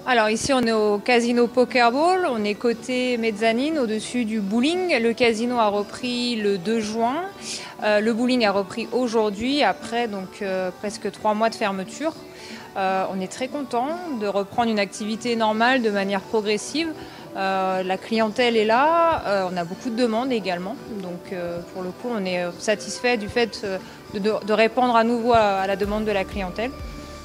Alors ici on est au casino Pokerball, on est côté mezzanine au-dessus du bowling. Le casino a repris le 2 juin, le bowling a repris aujourd'hui après presque 3 mois de fermeture. On est très content de reprendre une activité normale de manière progressive. La clientèle est là, on a beaucoup de demandes également, donc pour le coup on est satisfait du fait de répondre à nouveau à la demande de la clientèle.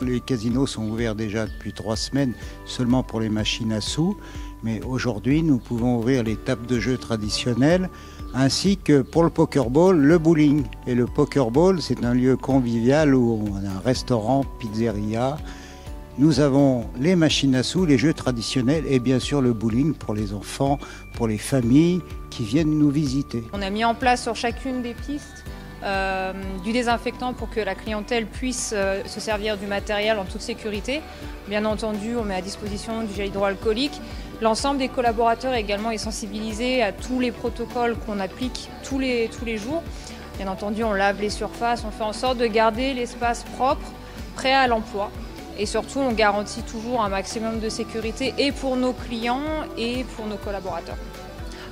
Les casinos sont ouverts déjà depuis 3 semaines seulement pour les machines à sous, mais aujourd'hui nous pouvons ouvrir les tables de jeu traditionnelles ainsi que pour le pokerball, le bowling. Et le pokerball, c'est un lieu convivial où on a un restaurant, pizzeria. Nous avons les machines à sous, les jeux traditionnels et bien sûr le bowling pour les enfants, pour les familles qui viennent nous visiter. On a mis en place sur chacune des pistes du désinfectant pour que la clientèle puisse se servir du matériel en toute sécurité. Bien entendu, on met à disposition du gel hydroalcoolique. L'ensemble des collaborateurs également est sensibilisé à tous les protocoles qu'on applique tous les jours. Bien entendu, on lave les surfaces, on fait en sorte de garder l'espace propre, prêt à l'emploi. Et surtout, on garantit toujours un maximum de sécurité et pour nos clients et pour nos collaborateurs.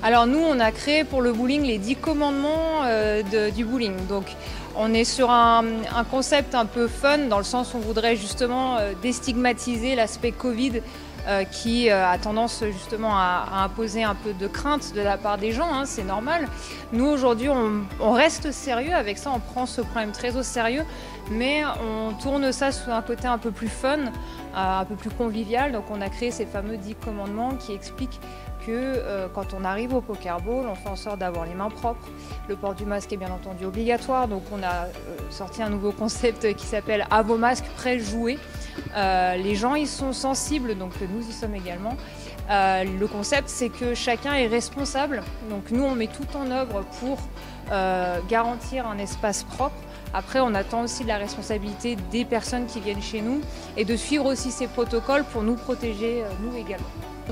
Alors nous, on a créé pour le bowling les 10 commandements du bowling. Donc on est sur un concept un peu fun dans le sens où on voudrait justement déstigmatiser l'aspect Covid qui a tendance justement à imposer un peu de crainte de la part des gens, hein, c'est normal. Nous aujourd'hui on reste sérieux avec ça, on prend ce problème très au sérieux, mais on tourne ça sous un côté un peu plus fun, un peu plus convivial. Donc on a créé ces fameux 10 commandements qui expliquent que quand on arrive au pokerball, on fait en sorte d'avoir les mains propres. Le port du masque est bien entendu obligatoire, donc on a sorti un nouveau concept qui s'appelle « À vos masques, prêts, jouer ». Les gens y sont sensibles, donc nous y sommes également. Le concept, c'est que chacun est responsable. Donc nous, on met tout en œuvre pour garantir un espace propre. Après, on attend aussi de la responsabilité des personnes qui viennent chez nous et de suivre aussi ces protocoles pour nous protéger, nous également.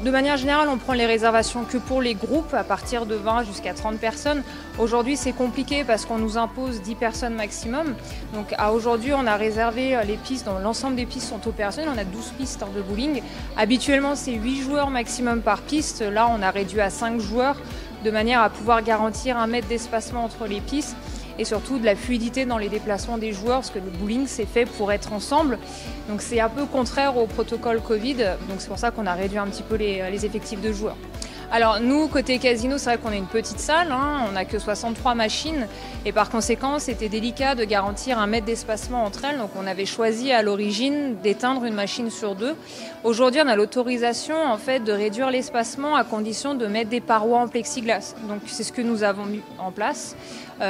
De manière générale, on prend les réservations que pour les groupes à partir de 20 jusqu'à 30 personnes. Aujourd'hui, c'est compliqué parce qu'on nous impose 10 personnes maximum. Donc aujourd'hui, on a réservé les pistes, l'ensemble des pistes sont opérationnelles. On a 12 pistes de bowling. Habituellement, c'est 8 joueurs maximum par piste. Là, on a réduit à 5 joueurs de manière à pouvoir garantir 1 mètre d'espacement entre les pistes et surtout de la fluidité dans les déplacements des joueurs parce que le bowling c'est fait pour être ensemble, donc c'est un peu contraire au protocole Covid, donc c'est pour ça qu'on a réduit un petit peu les effectifs de joueurs. Alors nous, côté casino, c'est vrai qu'on est une petite salle, hein, on n'a que 63 machines et par conséquent c'était délicat de garantir 1 mètre d'espacement entre elles, donc on avait choisi à l'origine d'éteindre une machine sur 2. Aujourd'hui on a l'autorisation en fait de réduire l'espacement à condition de mettre des parois en plexiglas, donc c'est ce que nous avons mis en place.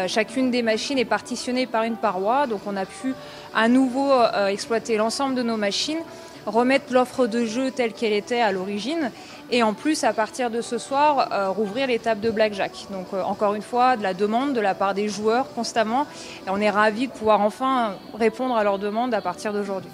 Chacune des machines est partitionnée par une paroi, donc on a pu à nouveau exploiter l'ensemble de nos machines, remettre l'offre de jeu telle qu'elle était à l'origine et en plus à partir de ce soir rouvrir les tables de blackjack. Donc encore une fois de la demande de la part des joueurs constamment et on est ravis de pouvoir enfin répondre à leurs demandes à partir d'aujourd'hui.